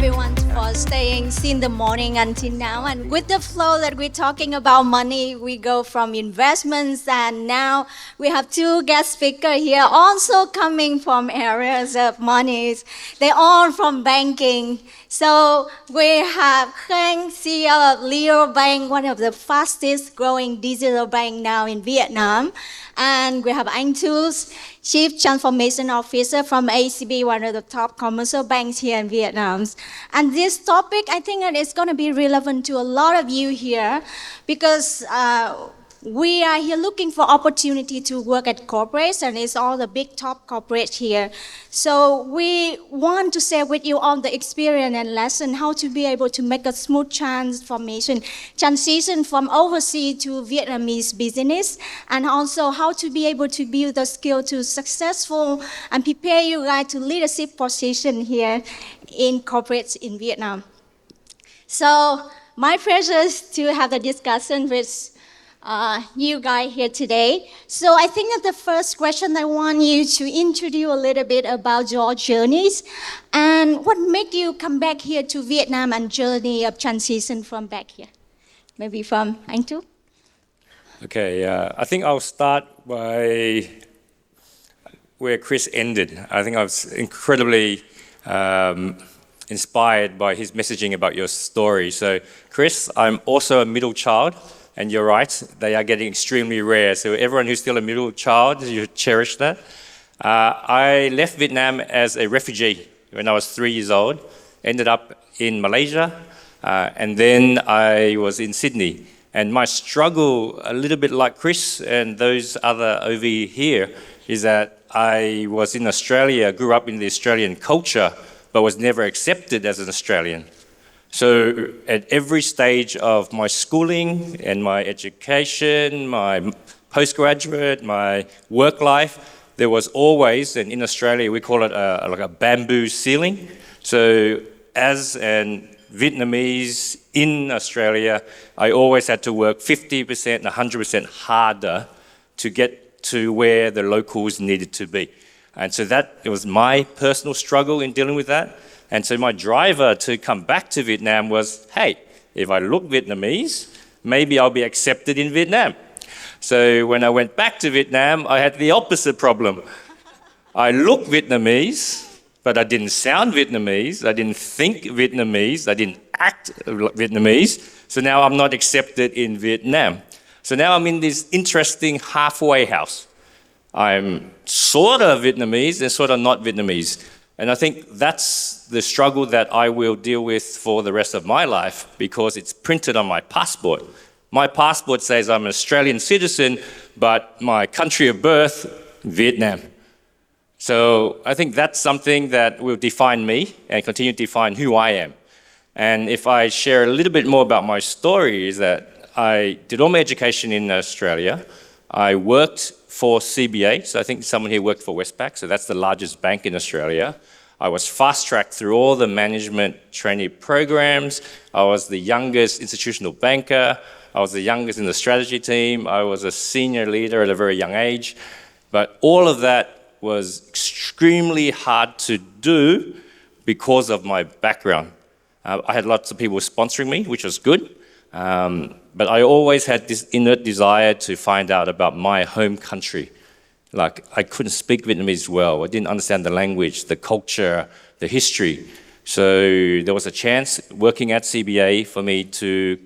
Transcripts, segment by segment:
everyone for staying since the morning until now. And with the flow that we're talking about money, we go from investments, and now we have two guest speakers here also coming from areas of monies. They're all from banking. So we have Khang, CEO of Liobank, one of the fastest growing digital bank now in Vietnam. And we have Anh Tus, Chief Transformation Officer from ACB, one of the top commercial banks here in Vietnam. And this topic, I think that is going to be relevant to a lot of you here because we are here looking for opportunity to work at corporates, and it's all the big top corporates here. So we want to share with you all the experience and lesson how to be able to make a smooth transition from overseas to Vietnamese business, and also how to be able to build the skill to successful and prepare you guys to leadership position here in corporates in Vietnam. So my pleasure is to have the discussion with you guys here today. So I think that the first question I want you to introduce a little bit about your journeys and what made you come back here to Vietnam and journey of transition from back here. Maybe from Anh Tu. Okay, I think I'll start by where Chris ended. I think I was incredibly inspired by his messaging about your story. So Chris, I'm also a middle child. And you're right, they are getting extremely rare. So everyone who's still a middle child, you cherish that. I left Vietnam as a refugee when I was 3 years old, ended up in Malaysia, and then I was in Sydney. And my struggle, a little bit like Chris and those other over here, is that I was in Australia, grew up in the Australian culture, but was never accepted as an Australian. So at every stage of my schooling and my education, my postgraduate, my work life, there was always, and in Australia we call it like a bamboo ceiling. So as an Vietnamese in Australia, I always had to work 50% and 100% harder to get to where the locals needed to be. And so it was my personal struggle in dealing with that. And so my driver to come back to Vietnam was, hey, if I look Vietnamese, maybe I'll be accepted in Vietnam. So when I went back to Vietnam, I had the opposite problem. I look Vietnamese, but I didn't sound Vietnamese, I didn't think Vietnamese, I didn't act Vietnamese. So now I'm not accepted in Vietnam. So now I'm in this interesting halfway house. I'm sort of Vietnamese and sort of not Vietnamese. And I think that's the struggle that I will deal with for the rest of my life because it's printed on my passport. My passport says I'm an Australian citizen, but my country of birth, Vietnam. So I think that's something that will define me and continue to define who I am. And if I share a little bit more about my story is that I did all my education in Australia. I worked for CBA, so I think someone here worked for Westpac, so that's the largest bank in Australia. I was fast-tracked through all the management trainee programs. I was the youngest institutional banker. I was the youngest in the strategy team. I was a senior leader at a very young age. But all of that was extremely hard to do because of my background. I had lots of people sponsoring me, which was good. But I always had this inner desire to find out about my home country. Like, I couldn't speak Vietnamese well. I didn't understand the language, the culture, the history. So there was a chance working at CBA for me to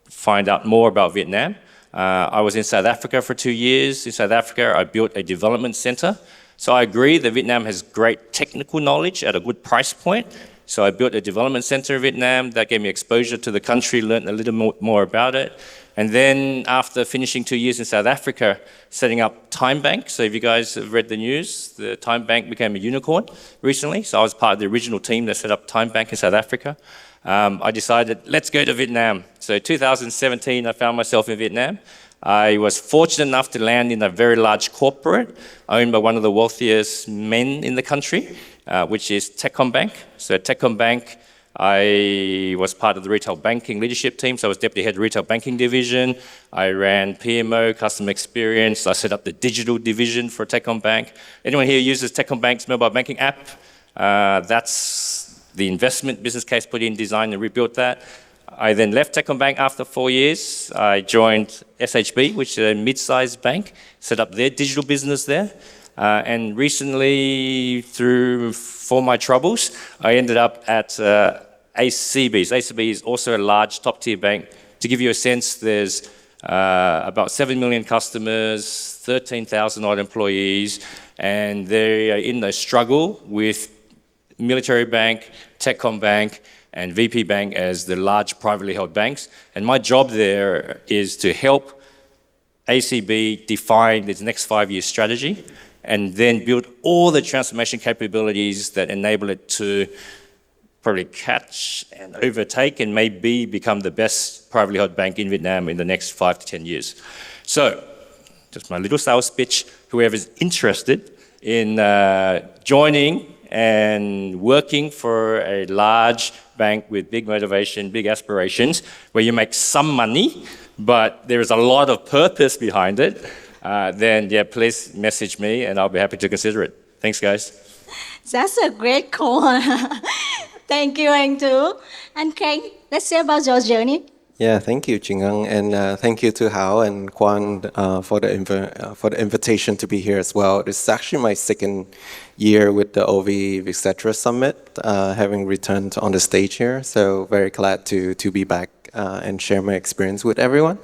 find out more about Vietnam. I was in South Africa for 2 years. In South Africa, I built a development center. So I agree that Vietnam has great technical knowledge at a good price point. So I built a development center in Vietnam that gave me exposure to the country, learned a little more about it. And then after finishing 2 years in South Africa, setting up Time Bank. So if you guys have read the news, the Time Bank became a unicorn recently. So I was part of the original team that set up Time Bank in South Africa. I decided, let's go to Vietnam. So 2017, I found myself in Vietnam. I was fortunate enough to land in a very large corporate owned by one of the wealthiest men in the country, which is Techcombank. So at Techcombank, I was part of the retail banking leadership team, so I was deputy head of retail banking division. I ran PMO, customer experience. I set up the digital division for Techcombank. Anyone here uses Techcombank's mobile banking app? That's the investment business case put in, designed and rebuilt that. I then left Techcombank after 4 years. I joined SHB, which is a mid-sized bank, set up their digital business there. And recently, for my troubles, I ended up at ACB. So ACB is also a large top-tier bank. To give you a sense, there's about 7 million customers, 13,000 odd employees, and they are in a struggle with Military Bank, Techcombank, and VP Bank as the large privately held banks. And my job there is to help ACB define its next 5-year strategy and then build all the transformation capabilities that enable it to probably catch and overtake and maybe become the best privately held bank in Vietnam in the next 5 to 10 years. So, just my little sales pitch, whoever's interested in joining and working for a large bank with big motivation, big aspirations, where you make some money, but there is a lot of purpose behind it, then yeah, please message me and I'll be happy to consider it. Thanks, guys. That's a great call. Thank you, anh Tu. And Khanh, let's say about your journey. Yeah, thank you, Ching Ang, and thank you to Hao and Kwan for the invitation to be here as well. This is actually my second year with the OV Vietcetera Summit, having returned on the stage here. So very glad to be back and share my experience with everyone.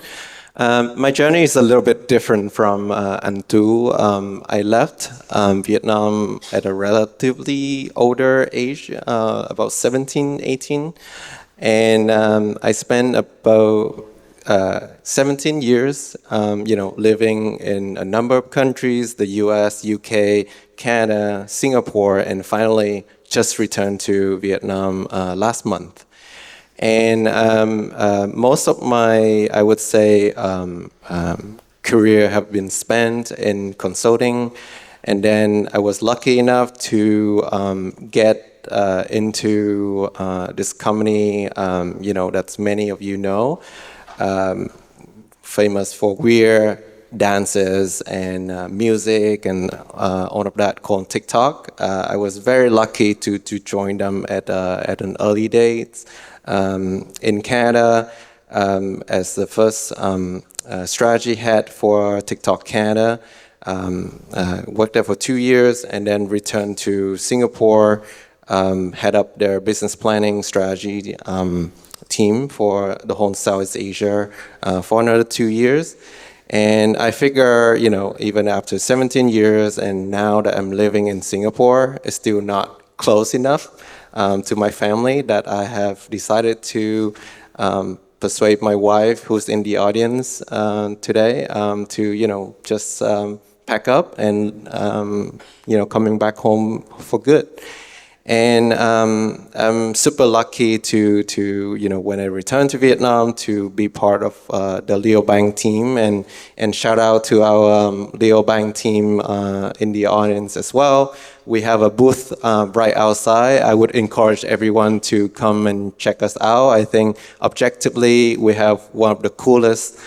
My journey is a little bit different from Anh Tu. I left Vietnam at a relatively older age, about 17, 18. And I spent about 17 years, living in a number of countries, the US, UK, Canada, Singapore, and finally just returned to Vietnam last month. And most of my, I would say, career have been spent in consulting. And then I was lucky enough to get into this company, that many of you know, famous for queer dances and music and all of that, called TikTok. I was very lucky to join them at an early date in Canada as the first strategy head for TikTok Canada. Worked there for 2 years and then returned to Singapore. Head up their business planning strategy team for the whole Southeast Asia for another 2 years. And I figure, even after 17 years and now that I'm living in Singapore, it's still not close enough to my family that I have decided to persuade my wife, who's in the audience today, to, just pack up and, coming back home for good. And I'm super lucky to when I returned to Vietnam, to be part of the Liobank team, and shout out to our Liobank team in the audience as well. We have a booth right outside. I would encourage everyone to come and check us out. I think objectively we have one of the coolest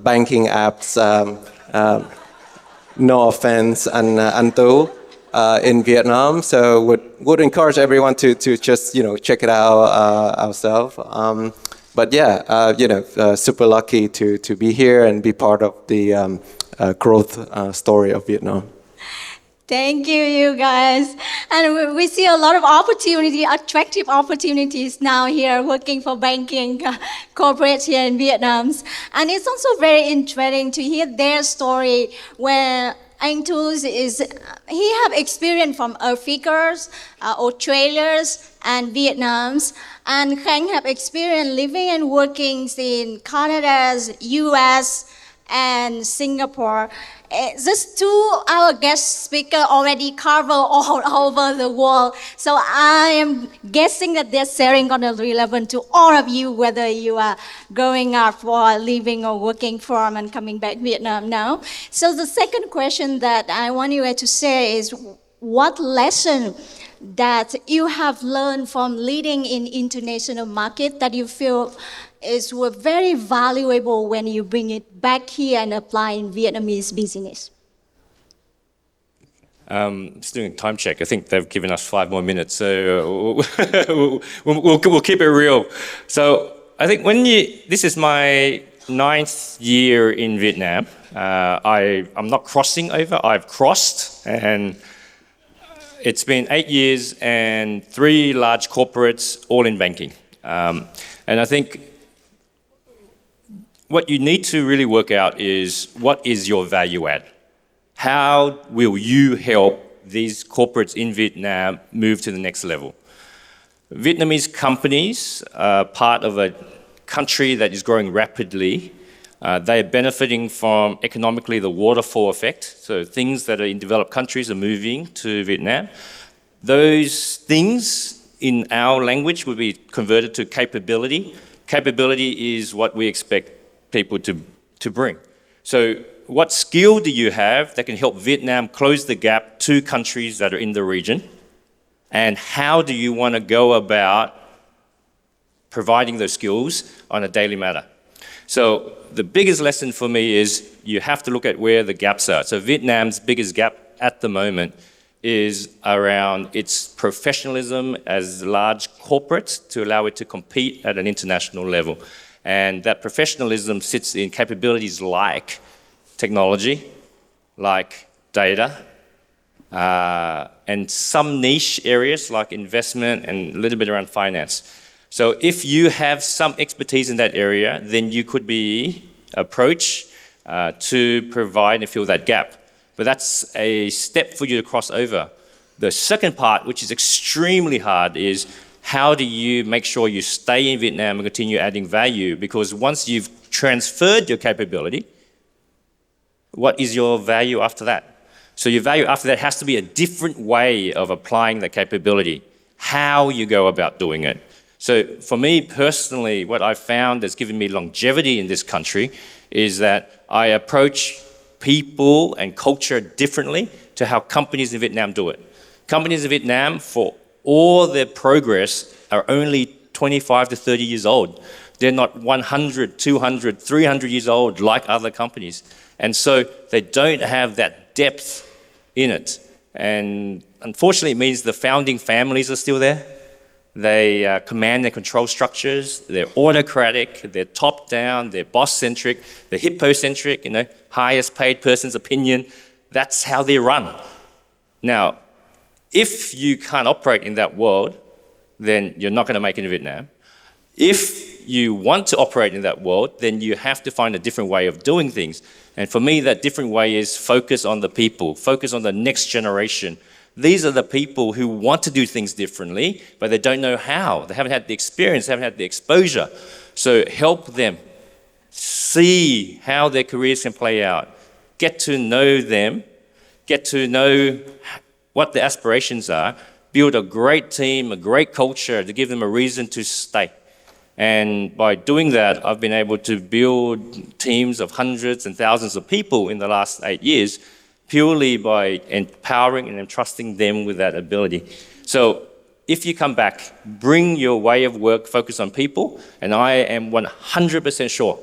banking apps. No offense, Anh Tu. In Vietnam, so would encourage everyone to just check it out ourselves. But yeah, super lucky to be here and be part of the growth story of Vietnam. Thank you, you guys. And we see a lot of attractive opportunities now here working for banking corporates here in Vietnam. And it's also very interesting to hear their story where anh Tu he have experience from Africans, Australians, and Vietnams, and Khanh have experience living and working in Canada, US, and Singapore. These two, our guest speaker already cover all over the world. So I am guessing that they're sharing on a relevant to all of you, whether you are going out for living or working from and coming back to Vietnam now. So the second question that I want you to say is, what lesson that you have learned from leading in international market that you feel were very valuable when you bring it back here and apply in Vietnamese business? Just doing a time check. I think they've given us 5 more minutes, so we'll keep it real. So I think this is my 9th year in Vietnam. I'm not crossing over. I've crossed, and it's been 8 years and 3 large corporates, all in banking. And I think what you need to really work out is what is your value add? How will you help these corporates in Vietnam move to the next level? Vietnamese companies are part of a country that is growing rapidly. They are benefiting from economically the waterfall effect. So things that are in developed countries are moving to Vietnam. Those things in our language would be converted to capability. Capability is what we expect people to bring. So what skill do you have that can help Vietnam close the gap to countries that are in the region? And how do you want to go about providing those skills on a daily matter? So the biggest lesson for me is you have to look at where the gaps are. So Vietnam's biggest gap at the moment is around its professionalism as large corporates to allow it to compete at an international level. And that professionalism sits in capabilities like technology, like data, and some niche areas like investment and a little bit around finance. So if you have some expertise in that area, then you could be approached to provide and fill that gap. But that's a step for you to cross over. The second part, which is extremely hard, is how do you make sure you stay in Vietnam and continue adding value? Because once you've transferred your capability, what is your value after that? So your value after that has to be a different way of applying the capability, how you go about doing it. So for me personally, what I've found that's given me longevity in this country is that I approach people and culture differently to how companies in Vietnam do it. Companies in Vietnam, for all their progress, are only 25 to 30 years old. They're not 100, 200, 300 years old like other companies. And so they don't have that depth in it. And unfortunately, it means the founding families are still there. They command and control structures. They're autocratic. They're top-down. They're boss-centric. They're hippo-centric, highest paid person's opinion. That's how they run. Now, if you can't operate in that world, then you're not going to make it in Vietnam. If you want to operate in that world, then you have to find a different way of doing things. And for me, that different way is focus on the people, focus on the next generation. These are the people who want to do things differently, but they don't know how. They haven't had the experience, they haven't had the exposure. So help them see how their careers can play out. Get to know them, get to know what their aspirations are, build a great team, a great culture to give them a reason to stay. And by doing that, I've been able to build teams of hundreds and thousands of people in the last 8 years, purely by empowering and entrusting them with that ability. So if you come back, bring your way of work, focus on people, and I am 100% sure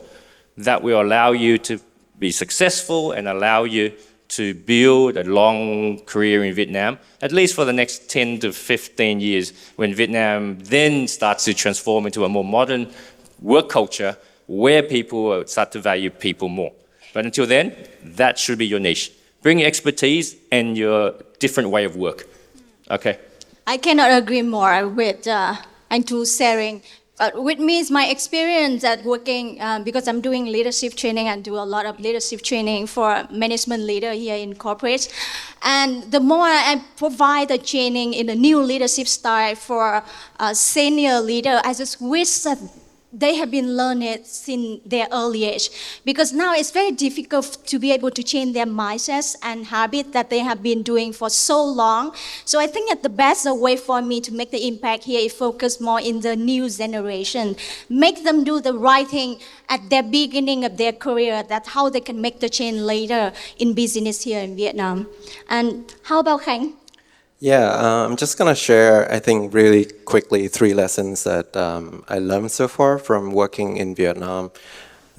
that will allow you to be successful and allow you to build a long career in Vietnam, at least for the next 10 to 15 years, when Vietnam then starts to transform into a more modern work culture where people start to value people more. But until then, that should be your niche. Bring your expertise and your different way of work. Okay. I cannot agree more with Antu sharing. With me, it's my experience at working, because I'm doing leadership training and do a lot of leadership training for management leader here in corporate. And the more I provide the training in the new leadership style for a senior leader, I just wish that they have been learned it since their early age. Because now it's very difficult to be able to change their mindsets and habits that they have been doing for so long. So I think that the best way for me to make the impact here is focus more in the new generation. Make them do the right thing at their beginning of their career. That's how they can make the change later in business here in Vietnam. And how about Khánh? Yeah, I'm just going to share, I think, really quickly 3 lessons that I learned so far from working in Vietnam.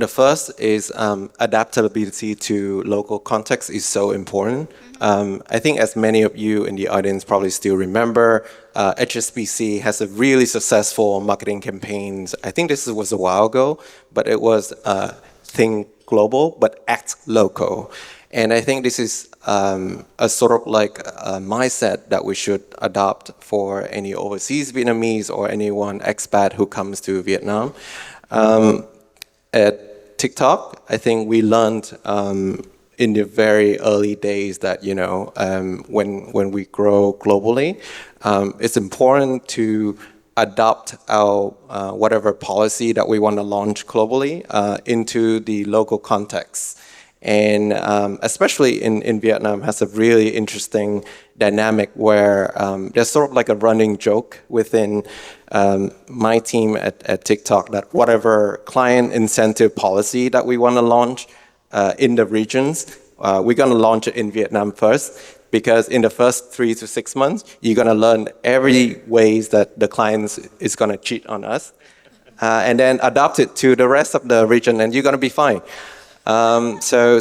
The first is adaptability to local context is so important. I think as many of you in the audience probably still remember, HSBC has a really successful marketing campaigns. I think this was a while ago, but it was think global, but act local. And I think this is a sort of like a mindset that we should adopt for any overseas Vietnamese or anyone expat who comes to Vietnam. At TikTok, I think we learned in the very early days that, you know, when we grow globally, it's important to adopt our whatever policy that we want to launch globally into the local context. And especially in Vietnam has a really interesting dynamic where there's sort of like a running joke within my team at TikTok that whatever client incentive policy that we want to launch in the regions, we're going to launch it in Vietnam first, because in the first 3 to 6 months, you're going to learn every ways that the clients is going to cheat on us, and then adopt it to the rest of the region, and you're going to be fine. So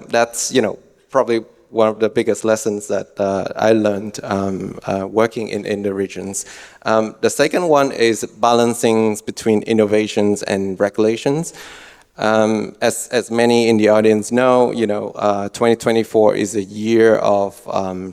that's, you know, probably one of the biggest lessons that I learned working in the regions. The second one is balancing between innovations and regulations. As many in the audience know, you know, 2024 is a year of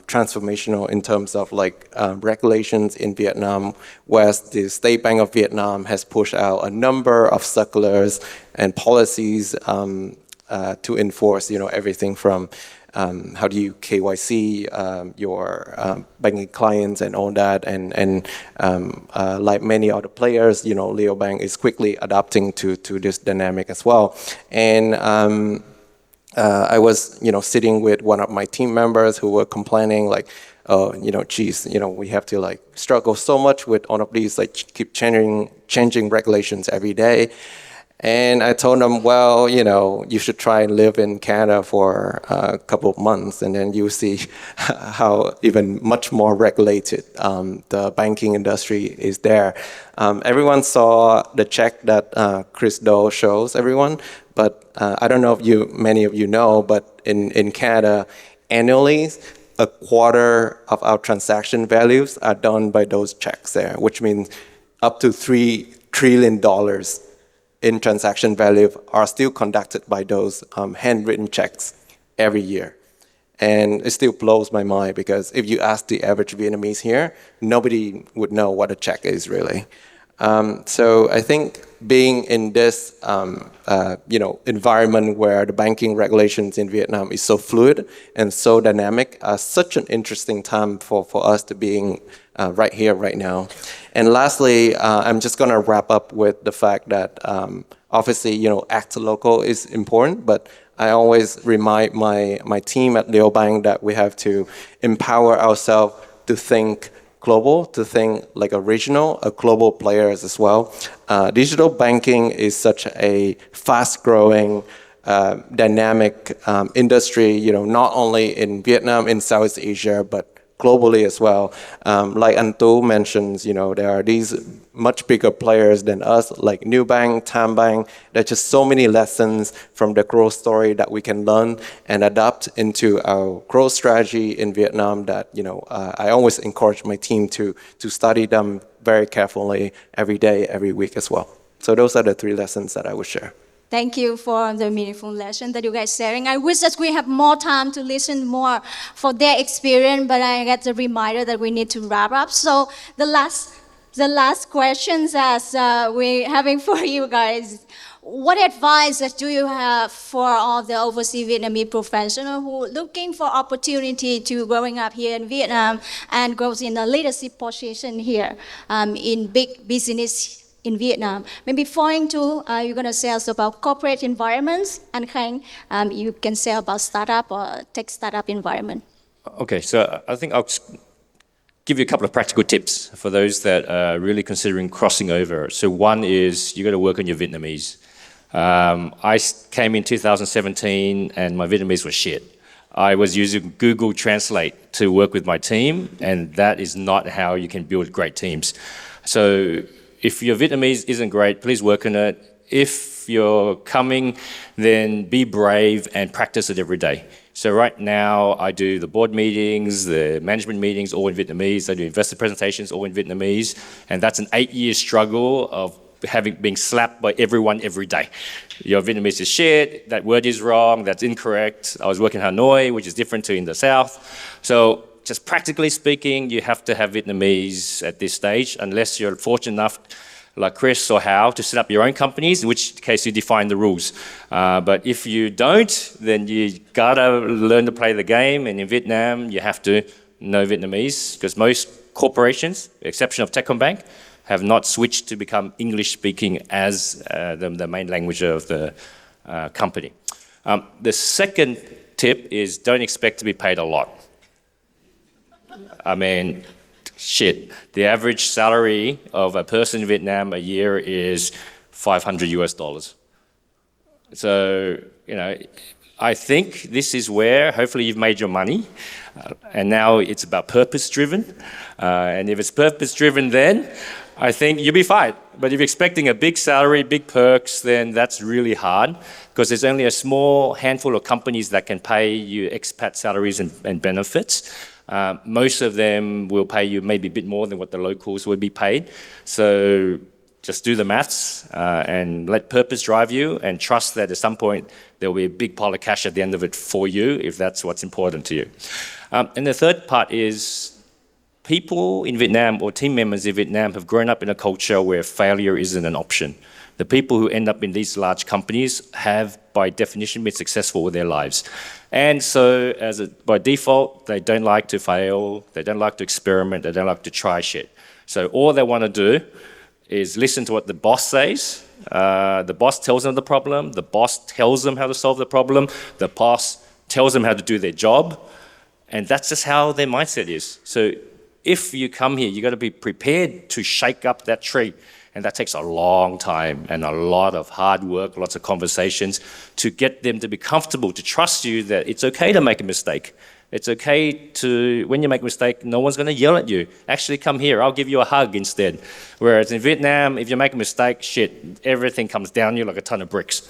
transformational in terms of like regulations in Vietnam, where the State Bank of Vietnam has pushed out a number of circulars and policies to enforce, you know, everything from how do you KYC your banking clients and all that, and like many other players, you know, Liobank is quickly adapting to this dynamic as well. And I was, you know, sitting with one of my team members who were complaining like, oh, you know, geez, you know, we have to like struggle so much with all of these, like keep changing regulations every day. And I told them, well, you know, you should try and live in Canada for a couple of months, and then you see how even much more regulated the banking industry is there. Everyone saw the check that Chris Do shows everyone, but I don't know if many of you know, but in Canada, annually, a quarter of our transaction values are done by those checks there, which means up to $3 trillion in transaction value are still conducted by those handwritten checks every year. And it still blows my mind, because if you ask the average Vietnamese here, nobody would know what a check is really. So I think being in this you know, environment where the banking regulations in Vietnam is so fluid and so dynamic, such an interesting time for us to being right here, right now. And lastly, I'm just going to wrap up with the fact that obviously, you know, act local is important, but I always remind my team at Liobank that we have to empower ourselves to think global, to think like a global players as well. Digital banking is such a fast-growing, dynamic industry, you know, not only in Vietnam, in Southeast Asia, but globally as well. Like Antu mentions, you know, there are these much bigger players than us, like Nubank, Tambank. There's just so many lessons from the growth story that we can learn and adapt into our growth strategy in Vietnam that, you know, I always encourage my team to study them very carefully every day, every week as well. So those are the 3 lessons that I would share. Thank you for the meaningful lesson that you guys sharing. I wish that we have more time to listen more for their experience, but I get the reminder that we need to wrap up. So the last questions as we're having for you guys. What advice do you have for all the overseas Vietnamese professionals who are looking for opportunity to growing up here in Vietnam and grows in a leadership position here in big business in Vietnam? Maybe Foing too, you're going to say us about corporate environments, and Khang, you can say about startup or tech startup environment. Okay, so I think I'll give you a couple of practical tips for those that are really considering crossing over. So one is you got to work on your Vietnamese. I came in 2017 and my Vietnamese was shit. I was using Google Translate to work with my team, and that is not how you can build great teams. So if your Vietnamese isn't great, please work on it. If you're coming, then be brave and practice it every day. So right now, I do the board meetings, the management meetings, all in Vietnamese. I do investor presentations, all in Vietnamese. And that's an 8-year struggle of being slapped by everyone every day. Your Vietnamese is shit, that word is wrong, that's incorrect. I was working in Hanoi, which is different to in the South. So just practically speaking, you have to have Vietnamese at this stage, unless you're fortunate enough, like Chris or Hao, to set up your own companies, in which case you define the rules. But if you don't, then you gotta learn to play the game. And in Vietnam, you have to know Vietnamese, because most corporations, with the exception of Techcombank, have not switched to become English-speaking as the main language of the company. The second tip is don't expect to be paid a lot. I mean, shit. The average salary of a person in Vietnam a year is $500. So, I think this is where hopefully you've made your money. And now it's about purpose-driven. And if it's purpose-driven, then I think you'll be fine. But if you're expecting a big salary, big perks, then that's really hard, because there's only a small handful of companies that can pay you expat salaries and benefits. Most of them will pay you maybe a bit more than what the locals would be paid. So just do the maths and let purpose drive you, and trust that at some point there will be a big pile of cash at the end of it for you if that's what's important to you. And the third part is people in Vietnam, or team members in Vietnam, have grown up in a culture where failure isn't an option. The people who end up in these large companies have, by definition, been successful with their lives. And so, by default, they don't like to fail, they don't like to experiment, they don't like to try shit. So all they want to do is listen to what the boss says. The boss tells them the problem, the boss tells them how to solve the problem, the boss tells them how to do their job, and that's just how their mindset is. So if you come here, you got to be prepared to shake up that tree. And that takes a long time and a lot of hard work, lots of conversations to get them to be comfortable, to trust you that it's okay to make a mistake. It's okay to, when you make a mistake, no one's going to yell at you. Actually, come here, I'll give you a hug instead. Whereas in Vietnam, if you make a mistake, shit, everything comes down you like a ton of bricks.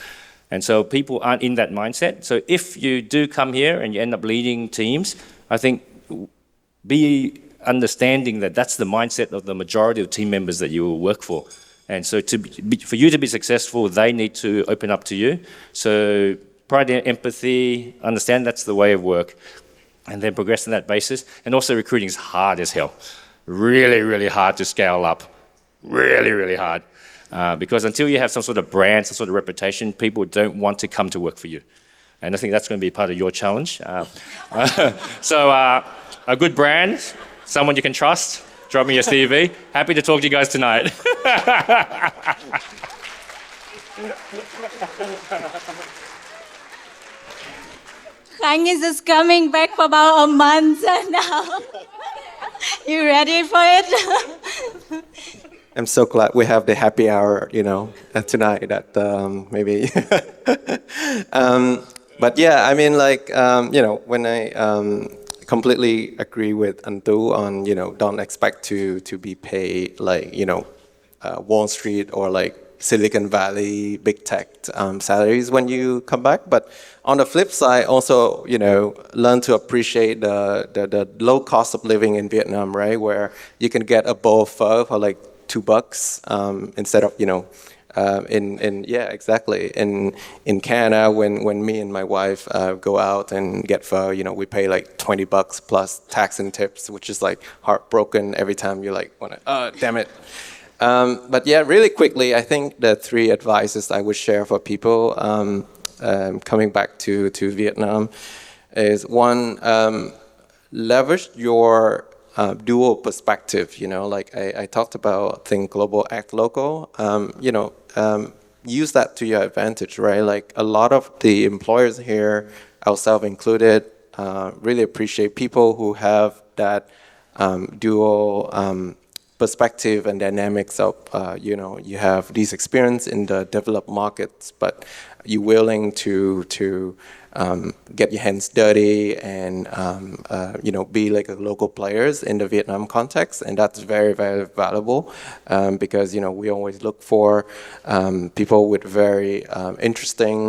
And so people aren't in that mindset. So if you do come here and you end up leading teams, I think be understanding that that's the mindset of the majority of team members that you will work for. And so for you to be successful, they need to open up to you. So pride and empathy, understand that's the way of work, and then progress on that basis. And also recruiting is hard as hell. Really, really hard to scale up. Really, really hard. Because until you have some sort of brand, some sort of reputation, people don't want to come to work for you. And I think that's going to be part of your challenge. So a good brand, someone you can trust, drop me your CV. Happy to talk to you guys tonight. Khánh is just coming back for about a month now. You ready for it? I'm so glad we have the happy hour, tonight. That maybe. But yeah, I mean, when I completely agree with Antu on, don't expect to be paid like, Wall Street or like Silicon Valley, big tech salaries when you come back. But on the flip side, also, learn to appreciate the low cost of living in Vietnam, right? Where you can get a bowl of pho for like $2 instead of, exactly. In Canada, when me and my wife go out and get pho, we pay like $20 plus tax and tips, which is like heartbroken every time you like want to, damn it. But yeah, really quickly, I think the 3 advices I would share for people coming back to Vietnam is 1, leverage your dual perspective. Like I talked about think global, act local. Use that to your advantage, right? Like a lot of the employers here, ourselves included, really appreciate people who have that dual perspective and dynamics of, you have this experience in the developed markets, but you're willing to get your hands dirty and, be like a local players in the Vietnam context. And that's very, very valuable because, we always look for people with very interesting,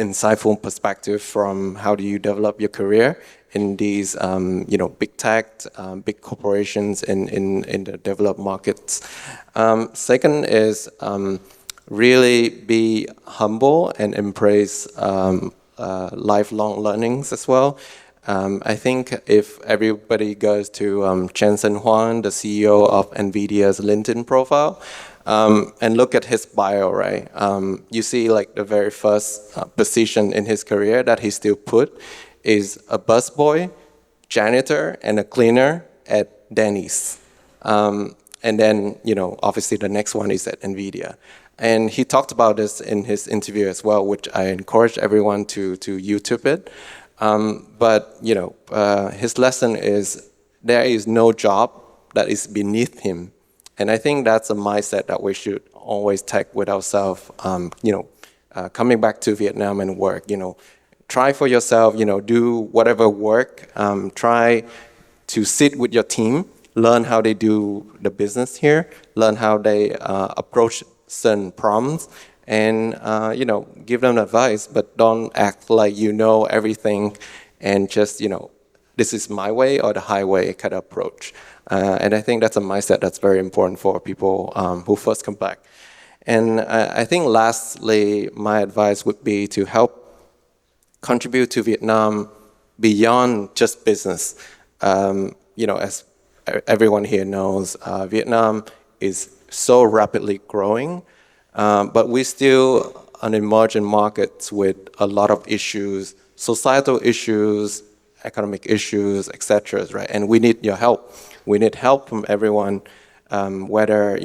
insightful perspective from how do you develop your career in these, big tech, big corporations in the developed markets. Second is really be humble and embrace lifelong learnings as well. I think if everybody goes to Jensen Huang, the CEO of NVIDIA's LinkedIn profile, and look at his bio, right? You see like the very first position in his career that he still put is a busboy, janitor, and a cleaner at Denny's. And then, obviously the next one is at NVIDIA. And he talked about this in his interview as well, which I encourage everyone to YouTube it. But his lesson is there is no job that is beneath him. And I think that's a mindset that we should always take with ourselves, coming back to Vietnam and work, try for yourself, do whatever work, try to sit with your team, learn how they do the business here, learn how they approach certain problems, and give them advice, but don't act like you know everything and just this is my way or the highway kind of approach. And I think that's a mindset that's very important for people who first come back. And I think lastly, my advice would be to help contribute to Vietnam beyond just business. As everyone here knows, Vietnam is so rapidly growing, but we're still an emerging market with a lot of issues, societal issues, economic issues, etc. Right? And we need your help. We need help from everyone, whether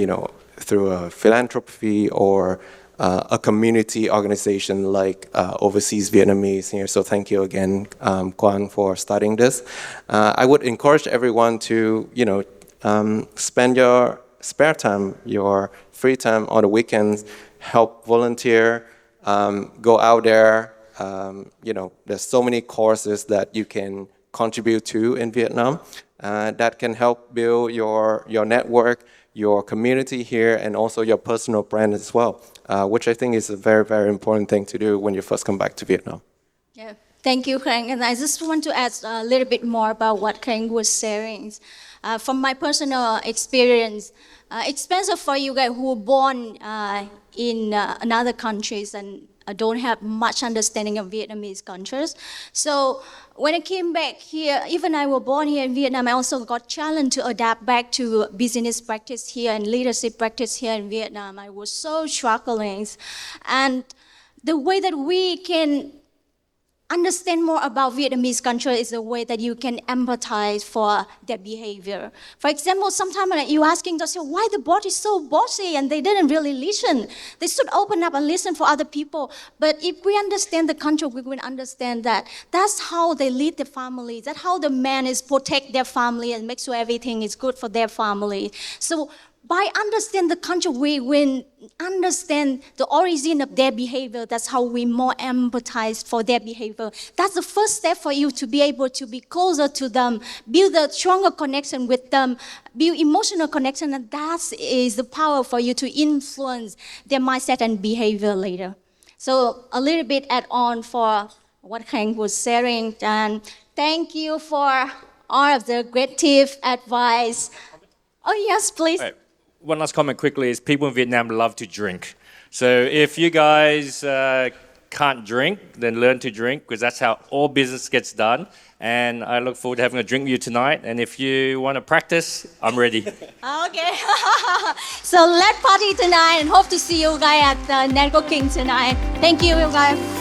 through a philanthropy or a community organization like Overseas Vietnamese here. So thank you again, Quang, for starting this. I would encourage everyone to spend your spare time, your free time on the weekends, help volunteer, go out there. There's so many courses that you can contribute to in Vietnam that can help build your network, your community here, and also your personal brand as well, which I think is a very, very important thing to do when you first come back to Vietnam. Yeah, thank you, Khang. And I just want to add a little bit more about what Khang was sharing. From my personal experience, expensive for you guys who were born in another countries and don't have much understanding of Vietnamese cultures. So when I came back here, even I was born here in Vietnam, I also got challenged to adapt back to business practice here and leadership practice here in Vietnam. I was so struggling. And the way that we can understand more about Vietnamese culture is the way that you can empathize for their behavior. For example, sometimes you're asking yourself why the boss is so bossy and they didn't really listen. They should open up and listen for other people. But if we understand the culture, we will understand that that's how they lead the family. That's how the man is protect their family and make sure everything is good for their family. So by understanding the culture, we will understand the origin of their behavior. That's how we more empathize for their behavior. That's the first step for you to be able to be closer to them, build a stronger connection with them, build emotional connection, and that is the power for you to influence their mindset and behavior later. So a little bit add on for what Khang was sharing, and thank you for all of the great tips, advice. Oh yes, please. Right. One last comment quickly is people in Vietnam love to drink. So if you guys can't drink, then learn to drink because that's how all business gets done. And I look forward to having a drink with you tonight. And if you want to practice, I'm ready. Okay. So let's party tonight and hope to see you guys at the networking tonight. Thank you, you guys.